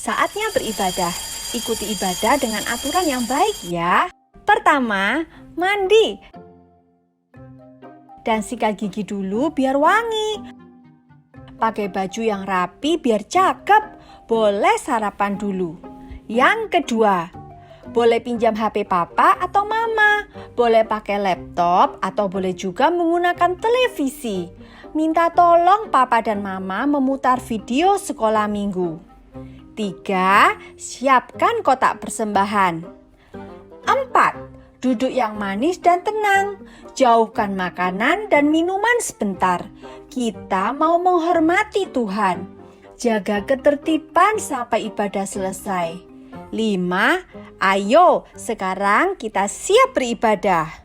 Saatnya beribadah. Ikuti ibadah dengan aturan yang baik ya. Pertama, mandi. Dan sikat gigi dulu biar wangi. Pakai baju yang rapi biar cakep. Boleh sarapan dulu. Yang kedua, boleh pinjam HP papa atau mama. Boleh pakai laptop atau boleh juga menggunakan televisi. Minta tolong papa dan mama memutar video sekolah minggu. 3. Siapkan kotak persembahan. 4. Duduk yang manis dan tenang. Jauhkan makanan dan minuman sebentar. Kita mau menghormati Tuhan. Jaga ketertiban sampai ibadah selesai. 5. Ayo, sekarang kita siap beribadah.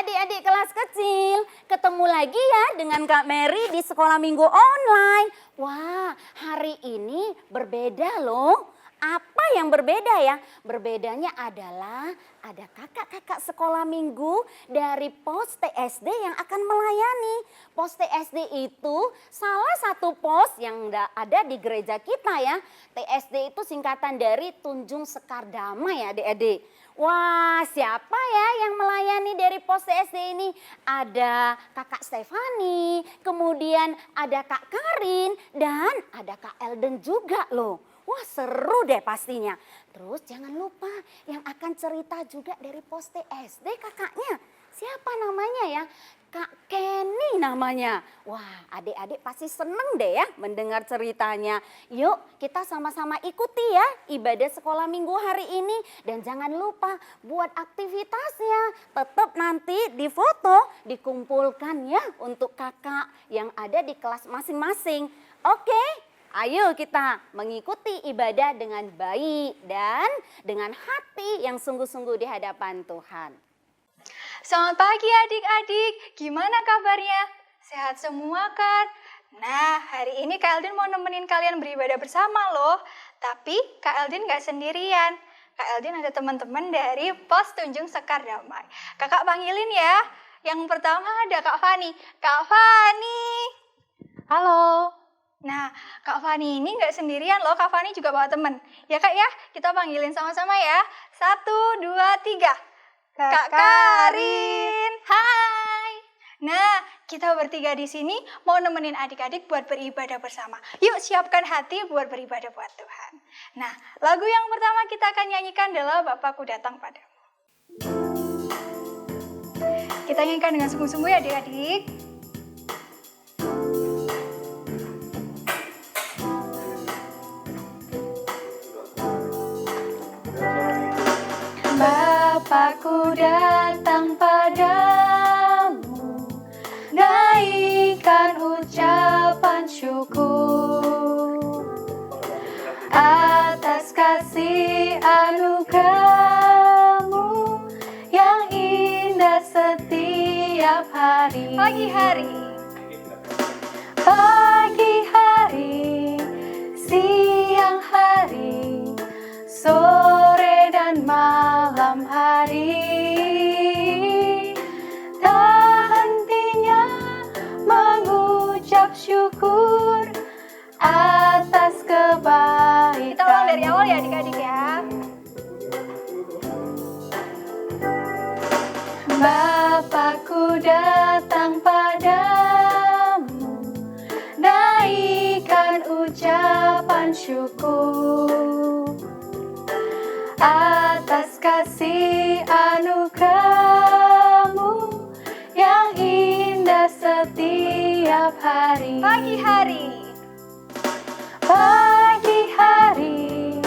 Adik-adik kelas kecil, ketemu lagi ya dengan Kak Mary di sekolah minggu online. Wah, hari ini berbeda loh. Apa yang berbeda ya? Berbedanya adalah ada kakak-kakak sekolah minggu dari pos TSD yang akan melayani. Pos TSD itu salah satu pos yang ada di gereja kita ya. TSD itu singkatan dari Tunjung Sekar Damai ya adik-adik. Wah, siapa ya yang melayani dari pos TSD ini? Ada kakak Stefani, kemudian ada kak Karin, dan ada kak Elden juga loh. Wah, seru deh pastinya. Terus jangan lupa yang akan cerita juga dari pos TSD kakaknya. Siapa namanya ya? Kak Kenny namanya. Wah, adik-adik pasti seneng deh ya mendengar ceritanya. Yuk kita sama-sama ikuti ya ibadah sekolah minggu hari ini. Dan jangan lupa buat aktivitasnya. Tetap nanti difoto, dikumpulkan ya untuk kakak yang ada di kelas masing-masing. Oke, ayo kita mengikuti ibadah dengan baik dan dengan hati yang sungguh-sungguh di hadapan Tuhan. Selamat pagi adik-adik, gimana kabarnya? Sehat semua kan? Nah, hari ini Kak Eldin mau nemenin kalian beribadah bersama loh. Tapi Kak Eldin gak sendirian. Kak Eldin ada teman-teman dari Pos Tunjung Sekar Damai. Kakak panggilin ya. Yang pertama ada Kak Fani. Kak Fani. Halo. Nah, Kak Fani ini gak sendirian loh. Kak Fani juga bawa temen. Ya Kak ya, kita panggilin sama-sama ya. 1, 2, 3. Kak Karin, hai. Nah, kita bertiga di sini mau nemenin adik-adik buat beribadah bersama. Yuk siapkan hati buat beribadah buat Tuhan. Nah, lagu yang pertama kita akan nyanyikan adalah Bapakku Datang Padamu. Kita nyanyikan dengan sungguh-sungguh ya adik-adik. Bapakku datang padamu, naikkan ucapan syukur atas kasih hari. Pagi hari. Pagi hari, siang hari, sore dan malam hari. Tak hentinya mengucap syukur atas kebaikan. Kita ulang dari awal ya adik-adik ya. Bapakku datang padamu, naikkan ucapan syukur atas kasih anugerahmu yang indah setiap hari. Pagi hari. Pagi hari,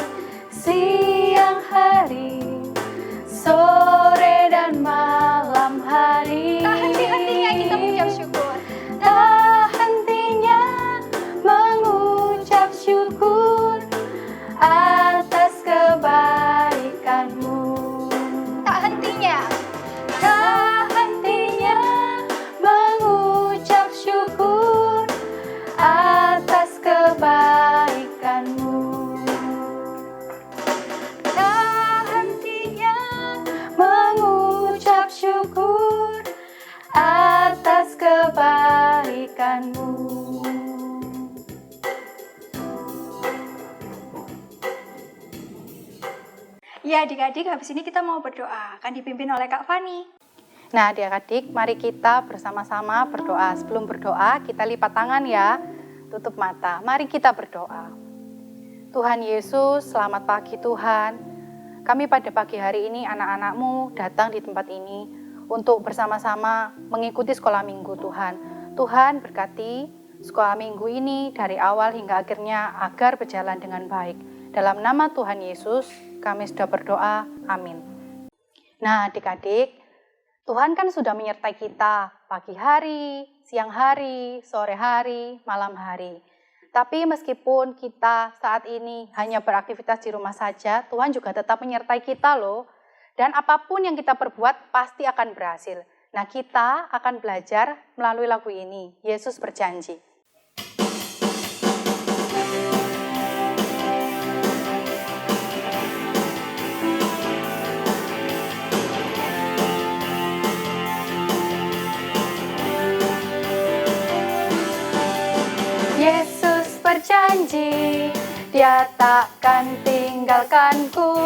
siang hari, sore dan malam hari. Tak henti-hentinya kita mengucap syukur. Tak hentinya mengucap syukur atas kebaikanmu. Tak hentinya. Tak hentinya mengucap syukur atas kebaikanmu. Tak hentinya mengucap syukur atas kebaikanmu. Ya adik-adik, habis ini kita mau berdoa. Akan dipimpin oleh Kak Fani. Nah, adik-adik, mari kita bersama-sama berdoa. Sebelum berdoa, kita lipat tangan ya. Tutup mata. Mari kita berdoa. Tuhan Yesus, selamat pagi Tuhan. Kami pada pagi hari ini anak-anak-Mu datang di tempat ini untuk bersama-sama mengikuti sekolah minggu Tuhan. Tuhan berkati sekolah minggu ini dari awal hingga akhirnya agar berjalan dengan baik. Dalam nama Tuhan Yesus, kami sudah berdoa. Amin. Nah, adik-adik, Tuhan kan sudah menyertai kita pagi hari, siang hari, sore hari, malam hari. Tapi meskipun kita saat ini hanya beraktivitas di rumah saja, Tuhan juga tetap menyertai kita loh. Dan apapun yang kita perbuat pasti akan berhasil. Nah, kita akan belajar melalui lagu ini. Yesus berjanji. Yesus berjanji, Dia takkan tinggalkanku.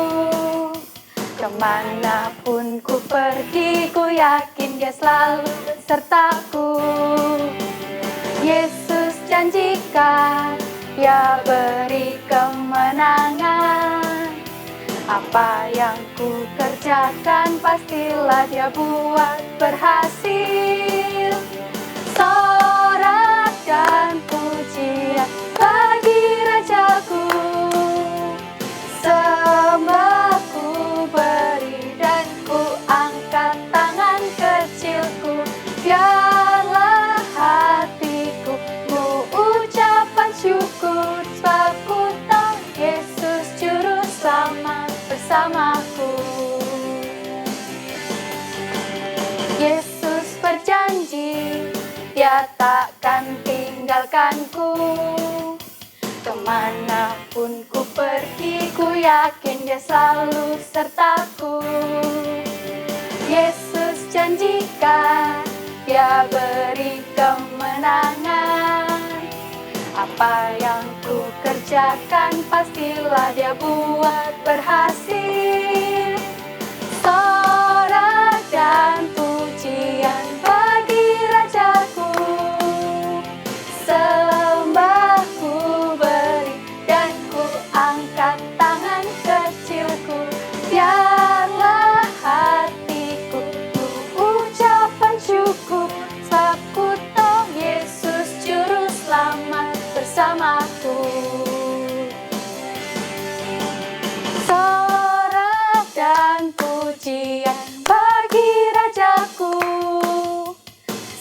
Kemanapun ku pergi, ku yakin Dia selalu sertaku. Yesus janjikan, Dia beri kemenangan. Apa yang ku kerjakan, pastilah Dia buat berhasil. Sorak dan pujian bagi Rajaku, sembah ku beri dan ku angkat tangan kecilku. Biarlah hatiku mengucapkan syukur, sebab ku tahu Yesus juru selamat bersamaku. Yesus berjanji, Dia takkan tinggalkanku. Kemanapun ku pergi, ku yakin Dia selalu sertaku. Yesus janjikan, Dia beri kemenangan. Apa yang ku kerjakan, pastilah Dia buat berhasil. Sorak dan pujian bagi Rajaku, sembah ku beri dan ku angkat tangan kecilku. Biarlah hatiku mengucapkan syukur, sebab ku tahu Yesus juru selamat bersamaku. Sorak dan pujian bagi Rajaku,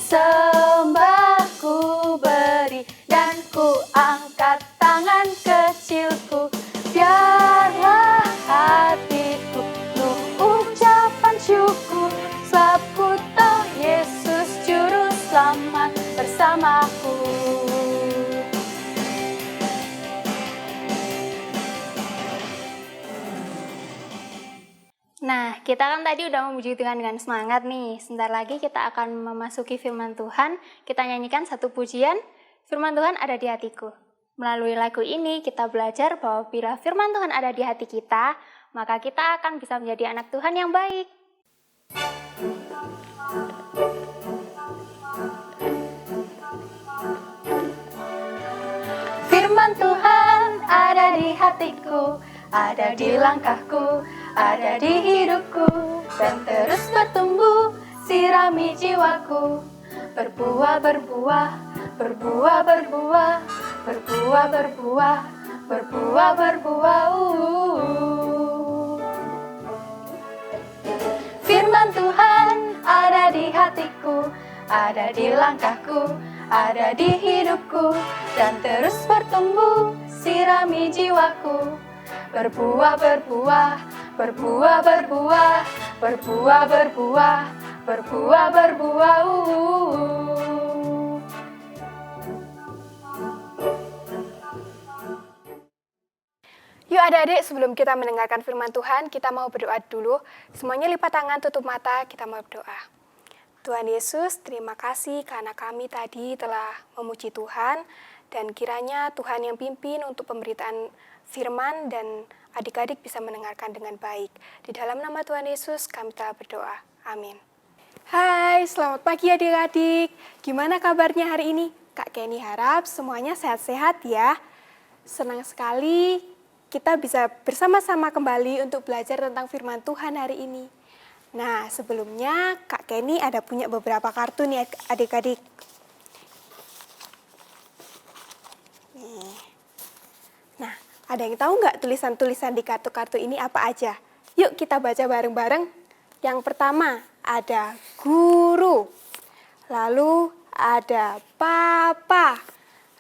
sembah ku beri dan ku angkat tangan kecilku. Biarlah hatiku mengucapkan syukur, sebab ku tahu Yesus juru kita kan tadi udah memuji Tuhan dengan semangat nih. Sebentar lagi kita akan memasuki firman Tuhan. Kita nyanyikan satu pujian, firman Tuhan ada di hatiku. Melalui lagu ini kita belajar bahwa bila firman Tuhan ada di hati kita, maka kita akan bisa menjadi anak Tuhan yang baik. Firman Tuhan ada di hatiku, ada di langkahku, ada di hidupku, dan terus bertumbuh, sirami jiwaku. Berbuah, berbuah, berbuah, berbuah, berbuah, berbuah, berbuah, berbuah. Firman Tuhan ada di hatiku, ada di langkahku, ada di hidupku, dan terus bertumbuh, sirami jiwaku. Berbuah, berbuah, berbuah, berbuah, berbuah, berbuah, berbuah, berbuah. Yuk adik-adik, sebelum kita mendengarkan firman Tuhan, kita mau berdoa dulu. Semuanya lipat tangan, tutup mata, kita mau berdoa. Tuhan Yesus, terima kasih karena kami tadi telah memuji Tuhan, dan kiranya Tuhan yang pimpin untuk pemberitaan firman dan adik-adik bisa mendengarkan dengan baik. Di dalam nama Tuhan Yesus, kami telah berdoa. Amin. Hai, selamat pagi adik-adik. Gimana kabarnya hari ini? Kak Kenny harap semuanya sehat-sehat ya. Senang sekali kita bisa bersama-sama kembali untuk belajar tentang firman Tuhan hari ini. Nah, sebelumnya Kak Kenny ada punya beberapa kartu nih adik-adik. Nih. Nah, ada yang tahu nggak tulisan-tulisan di kartu-kartu ini apa aja? Yuk kita baca bareng-bareng. Yang pertama ada guru, lalu ada papa,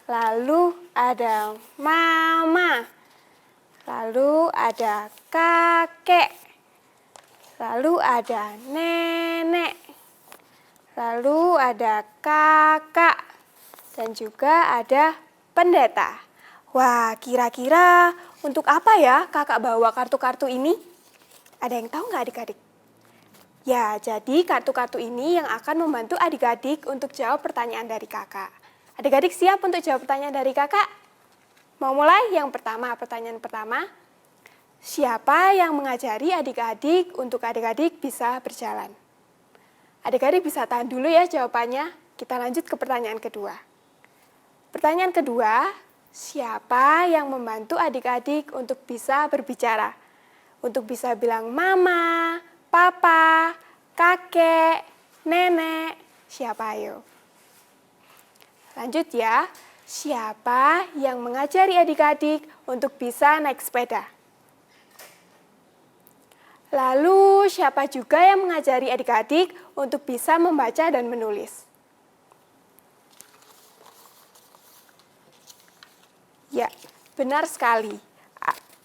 lalu ada mama, lalu ada kakek, lalu ada nenek, lalu ada kakak, dan juga ada pendeta. Wah, kira-kira untuk apa ya kakak bawa kartu-kartu ini? Ada yang tahu nggak adik-adik? Ya, jadi kartu-kartu ini yang akan membantu adik-adik untuk jawab pertanyaan dari kakak. Adik-adik siap untuk jawab pertanyaan dari kakak? Mau mulai? Yang pertama, pertanyaan pertama. Siapa yang mengajari adik-adik untuk adik-adik bisa berjalan? Adik-adik bisa tahan dulu ya jawabannya. Kita lanjut ke pertanyaan kedua. Pertanyaan kedua, siapa yang membantu adik-adik untuk bisa berbicara? Untuk bisa bilang mama, papa, kakek, nenek, siapa ayo? Lanjut ya. Siapa yang mengajari adik-adik untuk bisa naik sepeda? Lalu, siapa juga yang mengajari adik-adik untuk bisa membaca dan menulis? Ya, benar sekali.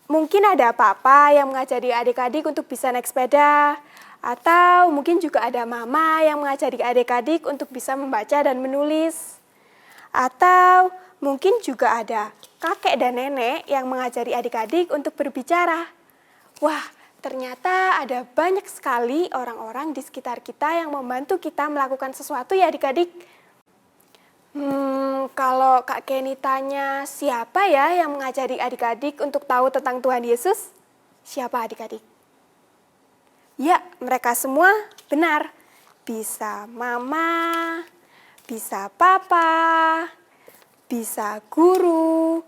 Mungkin ada papa yang mengajari adik-adik untuk bisa naik sepeda, atau mungkin juga ada mama yang mengajari adik-adik untuk bisa membaca dan menulis. Atau mungkin juga ada kakek dan nenek yang mengajari adik-adik untuk berbicara. Wah, ternyata ada banyak sekali orang-orang di sekitar kita yang membantu kita melakukan sesuatu ya adik-adik. Kalau Kak Kenny tanya siapa ya yang mengajari adik-adik untuk tahu tentang Tuhan Yesus? Siapa adik-adik? Ya, mereka semua benar. Bisa mama, bisa papa, bisa guru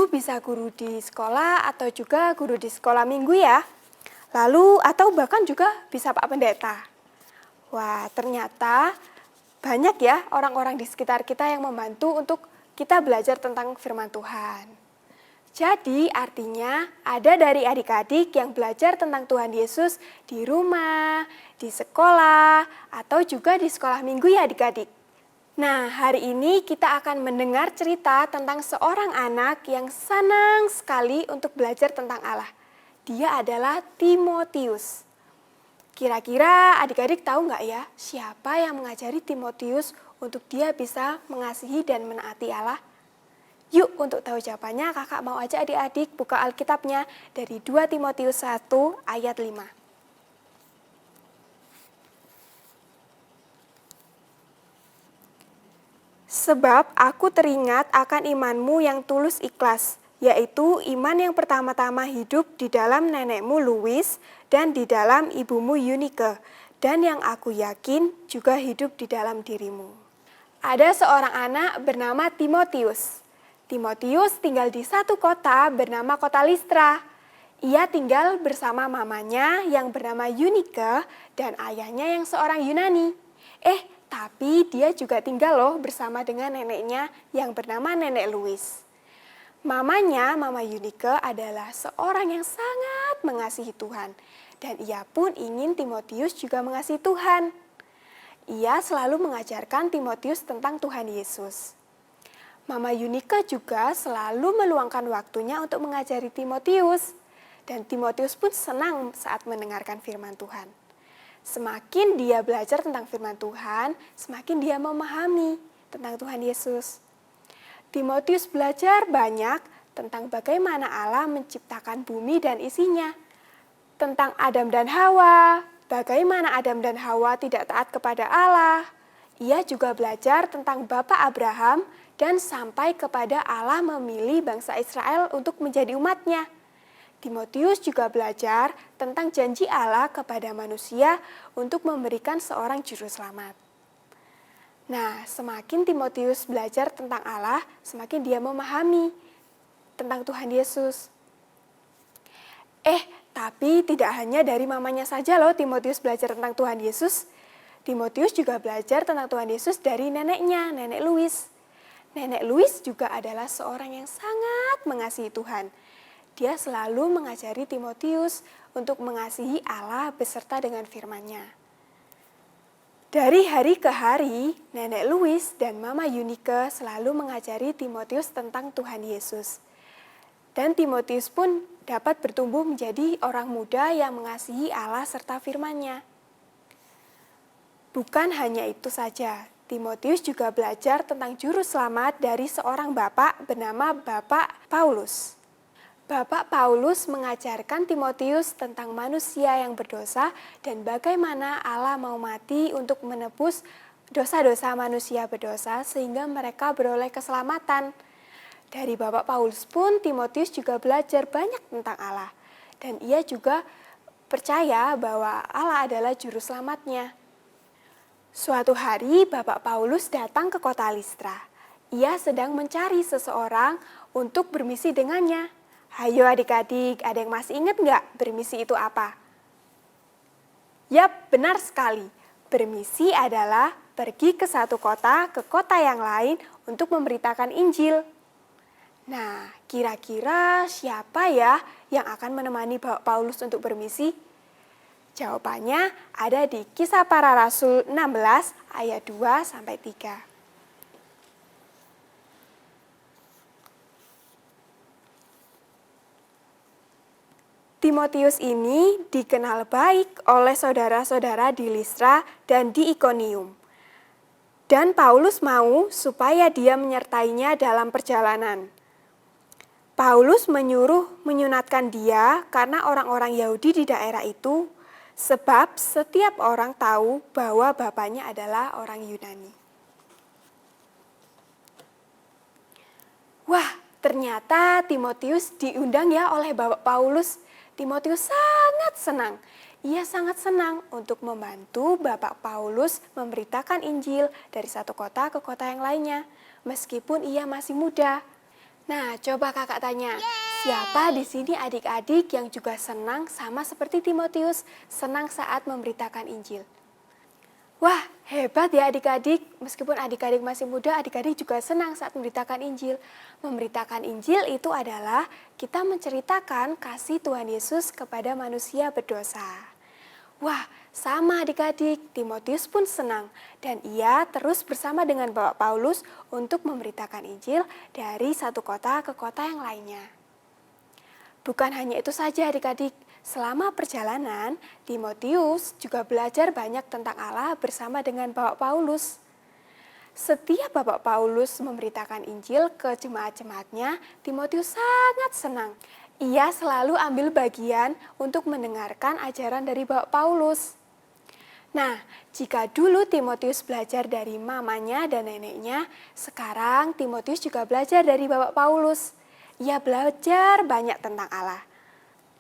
bisa guru di sekolah atau juga guru di sekolah minggu ya. Lalu atau bahkan juga bisa Pak Pendeta. Wah, ternyata banyak ya orang-orang di sekitar kita yang membantu untuk kita belajar tentang firman Tuhan. Jadi artinya ada dari adik-adik yang belajar tentang Tuhan Yesus di rumah, di sekolah, atau juga di sekolah minggu ya adik-adik. Nah, hari ini kita akan mendengar cerita tentang seorang anak yang senang sekali untuk belajar tentang Allah. Dia adalah Timotius. Kira-kira adik-adik tahu nggak ya siapa yang mengajari Timotius untuk dia bisa mengasihi dan menaati Allah? Yuk, untuk tahu jawabannya kakak mau ajak adik-adik buka Alkitabnya dari 2 Timotius 1 ayat 5. Sebab aku teringat akan imanmu yang tulus ikhlas, yaitu iman yang pertama-tama hidup di dalam nenekmu Louis dan di dalam ibumu Eunike, dan yang aku yakin juga hidup di dalam dirimu. Ada seorang anak bernama Timotius. Timotius tinggal di satu kota bernama kota Listra. Ia tinggal bersama mamanya yang bernama Eunike dan ayahnya yang seorang Yunani. Tapi dia juga tinggal loh bersama dengan neneknya yang bernama Nenek Louis. Mamanya, Mama Eunike adalah seorang yang sangat mengasihi Tuhan. Dan ia pun ingin Timotius juga mengasihi Tuhan. Ia selalu mengajarkan Timotius tentang Tuhan Yesus. Mama Eunike juga selalu meluangkan waktunya untuk mengajari Timotius. Dan Timotius pun senang saat mendengarkan firman Tuhan. Semakin dia belajar tentang firman Tuhan, semakin dia memahami tentang Tuhan Yesus. Timotius belajar banyak tentang bagaimana Allah menciptakan bumi dan isinya, tentang Adam dan Hawa, bagaimana Adam dan Hawa tidak taat kepada Allah. Ia juga belajar tentang Bapak Abraham dan sampai kepada Allah memilih bangsa Israel untuk menjadi umatnya. Timotius juga belajar tentang janji Allah kepada manusia untuk memberikan seorang juru selamat. Nah, semakin Timotius belajar tentang Allah, semakin dia memahami tentang Tuhan Yesus. Tapi tidak hanya dari mamanya saja loh Timotius belajar tentang Tuhan Yesus. Timotius juga belajar tentang Tuhan Yesus dari neneknya, Nenek Louis. Nenek Louis juga adalah seorang yang sangat mengasihi Tuhan. Dia selalu mengajari Timotius untuk mengasihi Allah beserta dengan firman-Nya. Dari hari ke hari, Nenek Louis dan Mama Eunike selalu mengajari Timotius tentang Tuhan Yesus. Dan Timotius pun dapat bertumbuh menjadi orang muda yang mengasihi Allah serta firman-Nya. Bukan hanya itu saja, Timotius juga belajar tentang juru selamat dari seorang bapak bernama Bapak Paulus. Bapak Paulus mengajarkan Timotius tentang manusia yang berdosa dan bagaimana Allah mau mati untuk menebus dosa-dosa manusia berdosa sehingga mereka beroleh keselamatan. Dari Bapak Paulus pun Timotius juga belajar banyak tentang Allah dan ia juga percaya bahwa Allah adalah juru selamatnya. Suatu hari Bapak Paulus datang ke kota Listra. Ia sedang mencari seseorang untuk bermisi dengannya. Hayo adik-adik, ada yang masih ingat nggak bermisi itu apa? Yap, benar sekali. Bermisi adalah pergi ke satu kota ke kota yang lain untuk memberitakan Injil. Nah, kira-kira siapa ya yang akan menemani Paulus untuk bermisi? Jawabannya ada di Kisah Para Rasul 16 ayat 2-3. Timotius ini dikenal baik oleh saudara-saudara di Listra dan di Ikonium. Dan Paulus mau supaya dia menyertainya dalam perjalanan. Paulus menyuruh menyunatkan dia karena orang-orang Yahudi di daerah itu, sebab setiap orang tahu bahwa bapaknya adalah orang Yunani. Wah, ternyata Timotius diundang ya oleh Bapak Paulus. Timotius sangat senang. Ia sangat senang untuk membantu Bapak Paulus memberitakan Injil dari satu kota ke kota yang lainnya, meskipun ia masih muda. Nah, coba kakak tanya, siapa di sini adik-adik yang juga senang sama seperti Timotius, senang saat memberitakan Injil? Wah, hebat ya adik-adik. Meskipun adik-adik masih muda, adik-adik juga senang saat memberitakan Injil. Memberitakan Injil itu adalah kita menceritakan kasih Tuhan Yesus kepada manusia berdosa. Wah, sama adik-adik, Timotius pun senang. Dan ia terus bersama dengan Bapak Paulus untuk memberitakan Injil dari satu kota ke kota yang lainnya. Bukan hanya itu saja adik-adik. Selama perjalanan, Timotius juga belajar banyak tentang Allah bersama dengan Bapak Paulus. Setiap Bapak Paulus memberitakan Injil ke jemaat-jemaatnya, Timotius sangat senang. Ia selalu ambil bagian untuk mendengarkan ajaran dari Bapak Paulus. Nah, jika dulu Timotius belajar dari mamanya dan neneknya, sekarang Timotius juga belajar dari Bapak Paulus. Ia belajar banyak tentang Allah.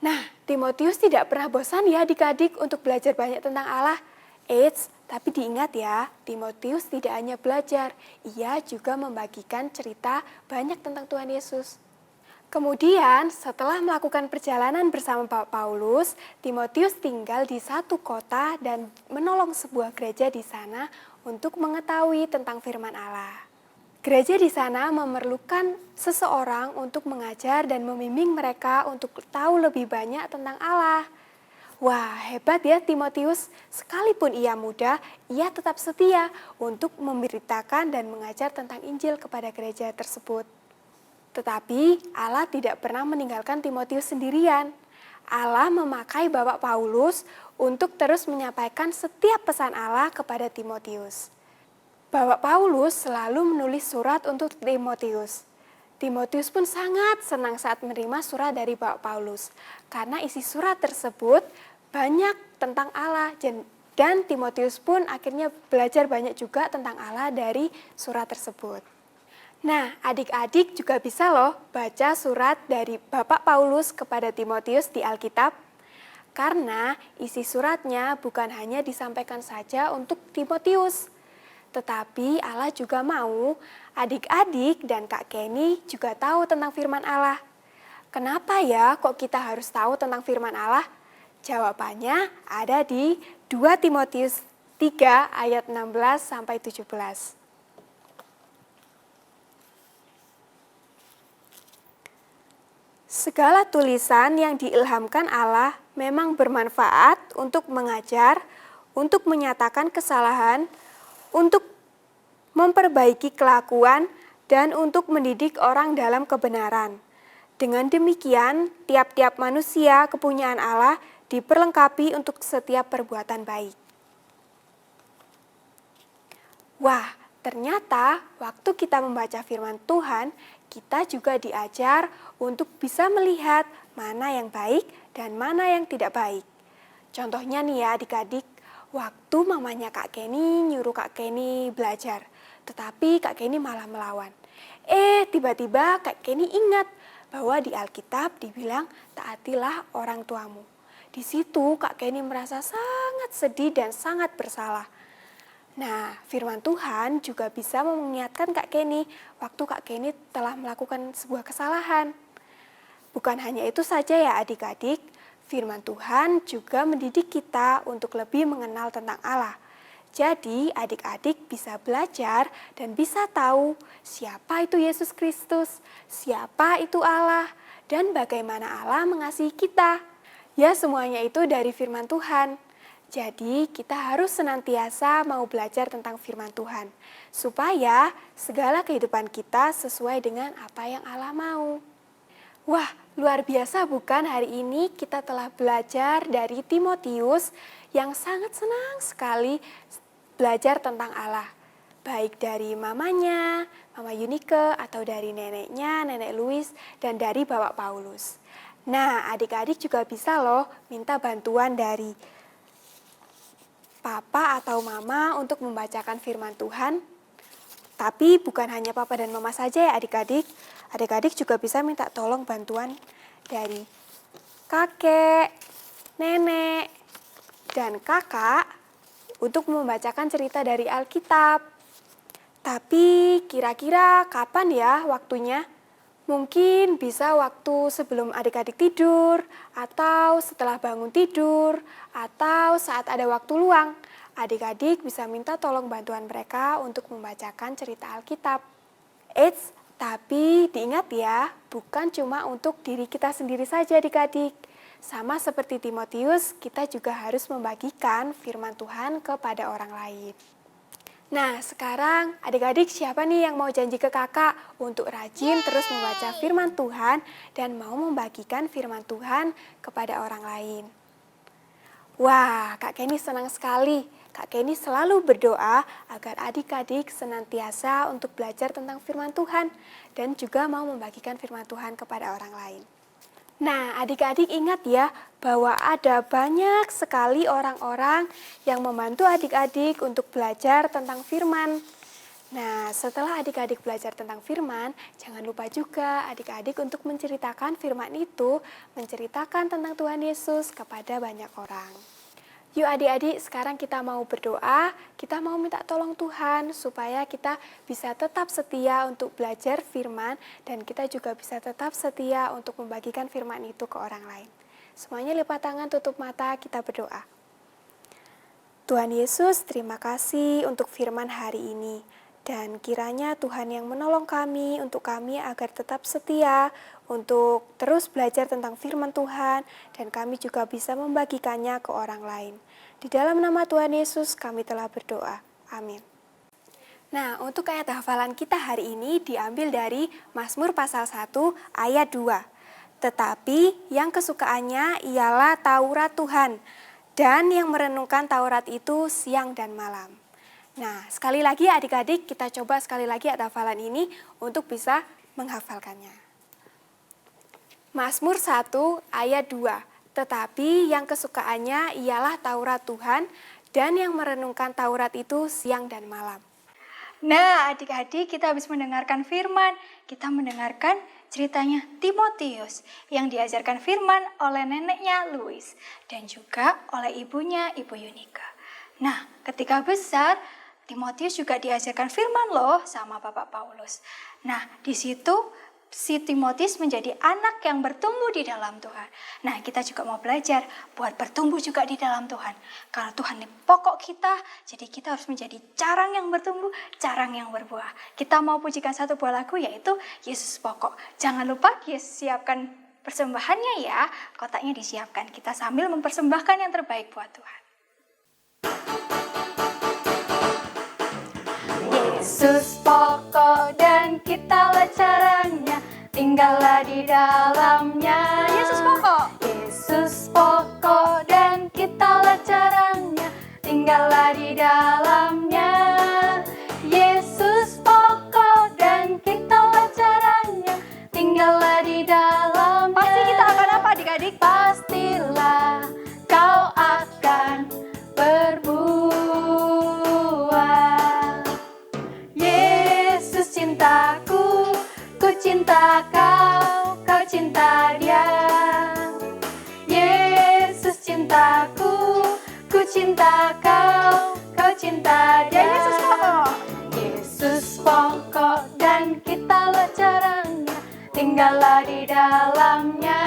Nah, Timotius tidak pernah bosan ya adik-adik untuk belajar banyak tentang Allah. Eits, tapi diingat ya, Timotius tidak hanya belajar, ia juga membagikan cerita banyak tentang Tuhan Yesus. Kemudian, setelah melakukan perjalanan bersama Bapak Paulus, Timotius tinggal di satu kota dan menolong sebuah gereja di sana untuk mengetahui tentang firman Allah. Gereja di sana memerlukan seseorang untuk mengajar dan membimbing mereka untuk tahu lebih banyak tentang Allah. Wah, hebat ya Timotius. Sekalipun ia muda, ia tetap setia untuk memberitakan dan mengajar tentang Injil kepada gereja tersebut. Tetapi Allah tidak pernah meninggalkan Timotius sendirian. Allah memakai Bapak Paulus untuk terus menyampaikan setiap pesan Allah kepada Timotius. Bapak Paulus selalu menulis surat untuk Timotius. Timotius pun sangat senang saat menerima surat dari Bapak Paulus, karena isi surat tersebut banyak tentang Allah, dan Timotius pun akhirnya belajar banyak juga tentang Allah dari surat tersebut. Nah, adik-adik juga bisa loh baca surat dari Bapak Paulus kepada Timotius di Alkitab, karena isi suratnya bukan hanya disampaikan saja untuk Timotius, tetapi Allah juga mau adik-adik dan Kak Kenny juga tahu tentang firman Allah. Kenapa ya kok kita harus tahu tentang firman Allah? Jawabannya ada di 2 Timotius 3 ayat 16-17. Segala tulisan yang diilhamkan Allah memang bermanfaat untuk mengajar, untuk menyatakan kesalahan, untuk memperbaiki kelakuan, dan untuk mendidik orang dalam kebenaran. Dengan demikian, tiap-tiap manusia kepunyaan Allah diperlengkapi untuk setiap perbuatan baik. Wah, ternyata waktu kita membaca firman Tuhan, kita juga diajar untuk bisa melihat mana yang baik dan mana yang tidak baik. Contohnya nih ya adik-adik, waktu mamanya Kak Kenny nyuruh Kak Kenny belajar, tetapi Kak Kenny malah melawan. Tiba-tiba Kak Kenny ingat bahwa di Alkitab dibilang taatilah orang tuamu. Di situ Kak Kenny merasa sangat sedih dan sangat bersalah. Nah, firman Tuhan juga bisa mengingatkan Kak Kenny waktu Kak Kenny telah melakukan sebuah kesalahan. Bukan hanya itu saja ya adik-adik, firman Tuhan juga mendidik kita untuk lebih mengenal tentang Allah. Jadi adik-adik bisa belajar dan bisa tahu siapa itu Yesus Kristus, siapa itu Allah, dan bagaimana Allah mengasihi kita. Ya, semuanya itu dari firman Tuhan. Jadi kita harus senantiasa mau belajar tentang firman Tuhan, supaya segala kehidupan kita sesuai dengan apa yang Allah mau. Wah, luar biasa bukan hari ini kita telah belajar dari Timotius yang sangat senang sekali belajar tentang Allah. Baik dari mamanya, Mama Yunike, atau dari neneknya, Nenek Louis, dan dari Bapak Paulus. Nah, adik-adik juga bisa loh minta bantuan dari Papa atau Mama untuk membacakan firman Tuhan. Tapi bukan hanya Papa dan Mama saja ya adik-adik. Adik-adik juga bisa minta tolong bantuan dari kakek, nenek, dan kakak untuk membacakan cerita dari Alkitab. Tapi kira-kira kapan ya waktunya? Mungkin bisa waktu sebelum adik-adik tidur, atau setelah bangun tidur, atau saat ada waktu luang. Adik-adik bisa minta tolong bantuan mereka untuk membacakan cerita Alkitab. Eits, tapi diingat ya, bukan cuma untuk diri kita sendiri saja adik-adik. Sama seperti Timotius, kita juga harus membagikan firman Tuhan kepada orang lain. Nah, sekarang adik-adik siapa nih yang mau janji ke kakak untuk rajin terus membaca firman Tuhan dan mau membagikan firman Tuhan kepada orang lain? Wah, Kak Kenny senang sekali. Kak Kenny selalu berdoa agar adik-adik senantiasa untuk belajar tentang firman Tuhan dan juga mau membagikan firman Tuhan kepada orang lain. Nah, adik-adik ingat ya bahwa ada banyak sekali orang-orang yang membantu adik-adik untuk belajar tentang firman. Nah, setelah adik-adik belajar tentang firman, jangan lupa juga adik-adik untuk menceritakan firman itu, menceritakan tentang Tuhan Yesus kepada banyak orang. Yuk adik-adik, sekarang kita mau berdoa, kita mau minta tolong Tuhan supaya kita bisa tetap setia untuk belajar firman dan kita juga bisa tetap setia untuk membagikan firman itu ke orang lain. Semuanya lipat tangan, tutup mata, kita berdoa. Tuhan Yesus, terima kasih untuk firman hari ini. Dan kiranya Tuhan yang menolong kami untuk kami agar tetap setia untuk terus belajar tentang firman Tuhan dan kami juga bisa membagikannya ke orang lain. Di dalam nama Tuhan Yesus kami telah berdoa. Amin. Nah, untuk ayat hafalan kita hari ini diambil dari Mazmur pasal 1 ayat 2. Tetapi yang kesukaannya ialah Taurat Tuhan dan yang merenungkan Taurat itu siang dan malam. Nah, sekali lagi adik-adik, kita coba sekali lagi ayat hafalan ini untuk bisa menghafalkannya. Mazmur 1 ayat 2. Tetapi yang kesukaannya ialah Taurat Tuhan dan yang merenungkan Taurat itu siang dan malam. Nah, adik-adik, kita habis mendengarkan firman. Kita mendengarkan ceritanya Timotius yang diajarkan firman oleh neneknya Louis dan juga oleh ibunya, Ibu Yunika. Nah, ketika besar, Timotius juga diajarkan firman loh sama Bapak Paulus. Nah, di situ si Timotius menjadi anak yang bertumbuh di dalam Tuhan. Nah, kita juga mau belajar buat bertumbuh juga di dalam Tuhan. Karena Tuhan ini pokok kita, jadi kita harus menjadi carang yang bertumbuh, carang yang berbuah. Kita mau pujikan satu buah lagu yaitu Yesus Pokok. Jangan lupa siapkan persembahannya ya, kotaknya disiapkan. Kita sambil mempersembahkan yang terbaik buat Tuhan. Yesus pokok dan kitalah caranya, tinggallah di dalamnya. Yesus pokok. Yesus pokok dan kitalah caranya, tinggallah di dalamnya. Yesus pokok dan kitalah caranya, tinggallah di dalamnya. Pasti kita akan apa adik-adik? Pastilah kau akan berbuah. Yesus cintaku, ku cinta kau, kau cinta dia. Yesus cintaku, ku cinta kau, kau cinta dia. Yesus pokok. Yesus pokok dan kitalah caranya, tinggallah di dalamnya.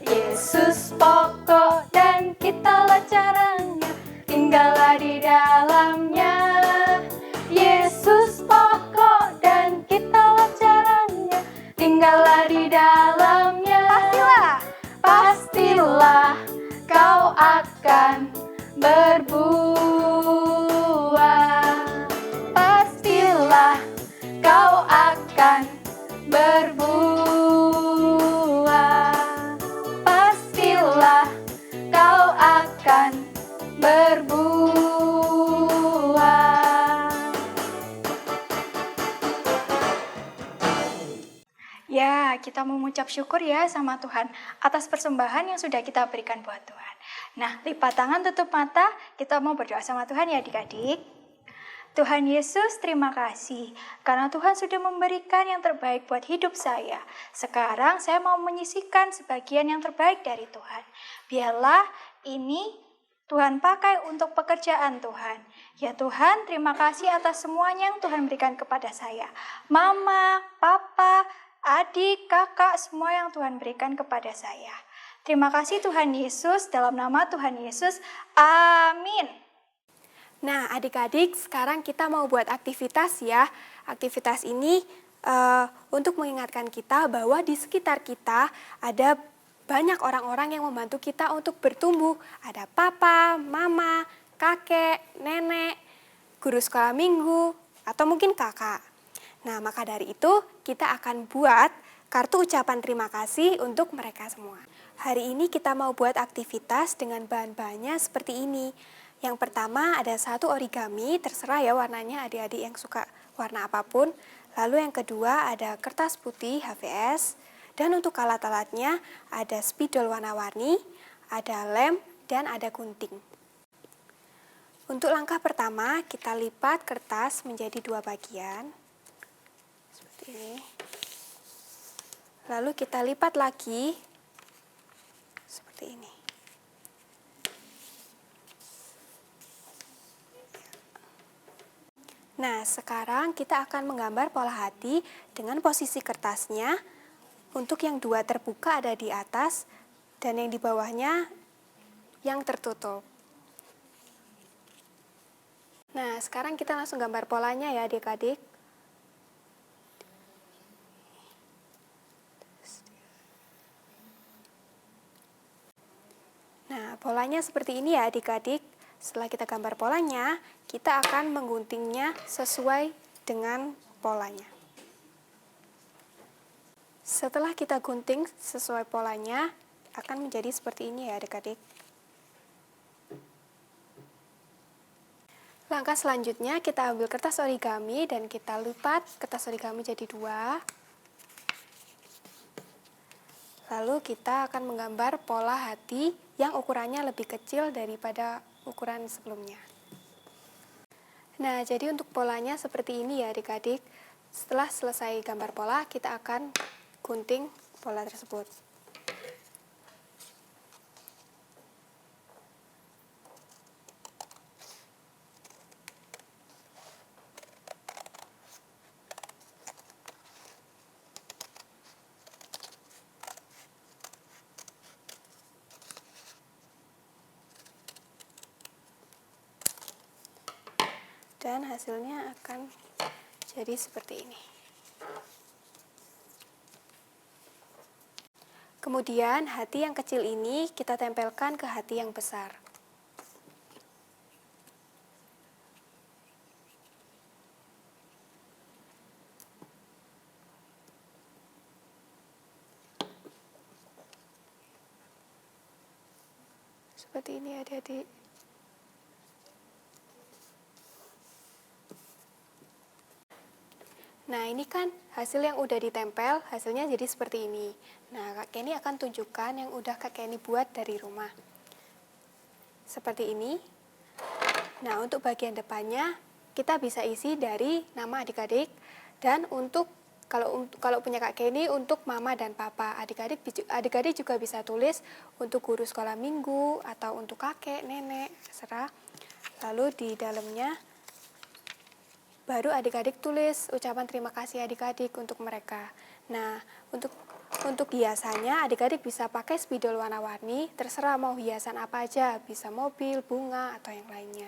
Yesus pokok dan kitalah caranya, tinggallah di dalamnya. Yesus pokok dan kitalah caranya, tinggallah di dalamnya. Pastilah kau akan berbuah. Pastilah kau akan berbuah. Pastilah kau akan berbuah. Ya, kita mengucap syukur ya sama Tuhan atas persembahan yang sudah kita berikan buat Tuhan. Nah, lipat tangan, tutup mata, kita mau berdoa sama Tuhan ya adik-adik. Tuhan Yesus, terima kasih karena Tuhan sudah memberikan yang terbaik buat hidup saya. Sekarang saya mau menyisihkan sebagian yang terbaik dari Tuhan. Biarlah ini Tuhan pakai untuk pekerjaan Tuhan. Ya Tuhan, terima kasih atas semuanya yang Tuhan berikan kepada saya. Mama, Papa, adik, kakak, semua yang Tuhan berikan kepada saya. Terima kasih Tuhan Yesus, dalam nama Tuhan Yesus, amin. Nah, adik-adik, sekarang kita mau buat aktivitas ya. Aktivitas ini untuk mengingatkan kita bahwa di sekitar kita ada banyak orang-orang yang membantu kita untuk bertumbuh. Ada papa, mama, kakek, nenek, guru sekolah minggu, atau mungkin kakak. Nah, maka dari itu kita akan buat kartu ucapan terima kasih untuk mereka semua. Hari ini kita mau buat aktivitas dengan bahan-bahannya seperti ini. Yang pertama ada satu origami, terserah ya warnanya adik-adik yang suka warna apapun. Lalu yang kedua ada kertas putih HVS. Dan untuk alat-alatnya ada spidol warna-warni, ada lem, dan ada gunting. Untuk langkah pertama, kita lipat kertas menjadi 2 bagian. Seperti ini. Lalu kita lipat lagi seperti ini. Nah, sekarang kita akan menggambar pola hati dengan posisi kertasnya. Untuk yang 2 terbuka ada di atas dan yang di bawahnya yang tertutup. Nah, sekarang kita langsung gambar polanya ya adik-adik. Nah, polanya seperti ini ya adik-adik. Setelah kita gambar polanya, kita akan mengguntingnya sesuai dengan polanya. Setelah kita gunting sesuai polanya, akan menjadi seperti ini ya adik-adik. Langkah selanjutnya, kita ambil kertas origami dan kita lipat kertas origami jadi 2. Lalu kita akan menggambar pola hati yang ukurannya lebih kecil daripada ukuran sebelumnya. Nah, jadi untuk polanya seperti ini ya adik-adik. Setelah selesai gambar pola, kita akan gunting pola tersebut. Dan hasilnya akan jadi seperti ini. Kemudian hati yang kecil ini kita tempelkan ke hati yang besar. Seperti ini adik-adik. Nah, ini kan hasil yang udah ditempel, hasilnya jadi seperti ini. Nah, Kak Kenny akan tunjukkan yang udah Kak Kenny buat dari rumah. Seperti ini. Nah, untuk bagian depannya, kita bisa isi dari nama adik-adik. Dan untuk kalau punya Kak Kenny, untuk mama dan papa. Adik-adik juga bisa tulis untuk guru sekolah minggu, atau untuk kakek, nenek, terserah. Lalu di dalamnya, baru adik-adik tulis ucapan terima kasih adik-adik untuk mereka. Nah, untuk hiasannya adik-adik bisa pakai spidol warna-warni, terserah mau hiasan apa aja, bisa mobil, bunga, atau yang lainnya.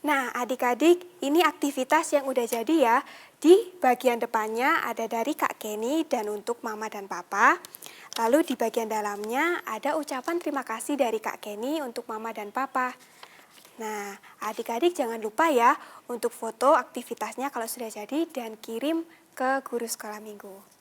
Nah, adik-adik, ini aktivitas yang udah jadi ya. Di bagian depannya ada dari Kak Kenny dan untuk mama dan papa. Lalu di bagian dalamnya ada ucapan terima kasih dari Kak Kenny untuk mama dan papa. Nah, adik-adik jangan lupa ya untuk foto aktivitasnya kalau sudah jadi dan kirim ke guru sekolah minggu.